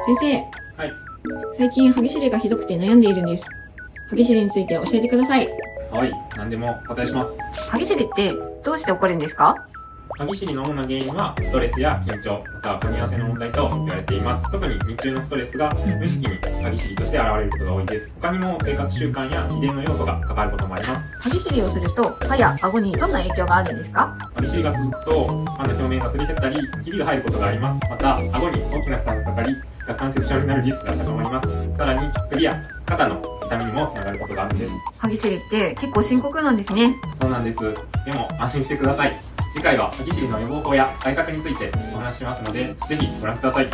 先生、はい。最近歯ぎしりがひどくて悩んでいるんです。歯ぎしりについて教えてください。はい。何でもお答えします。歯ぎしりってどうして起こるんですか？歯ぎしりの主な原因は、ストレスや緊張、または噛み合わせの問題と言われています。特に日中のストレスが無意識に歯ぎしりとして現れることが多いです。他にも生活習慣や遺伝の要素が関わることもあります。歯ぎしりをすると歯や顎にどんな影響があるんですか？歯ぎしりが続くと、歯の表面がすり減ったり、ひびが入ることがあります。また、顎に大きな負担がかかり、顎関節症になるリスクが高まります。さらに、首や肩の痛みにもつながることがあるんです。歯ぎしりって結構深刻なんですね。そうなんです。でも安心してください。次回は歯ぎしりの予防法や対策についてお話ししますので、ぜひご覧ください。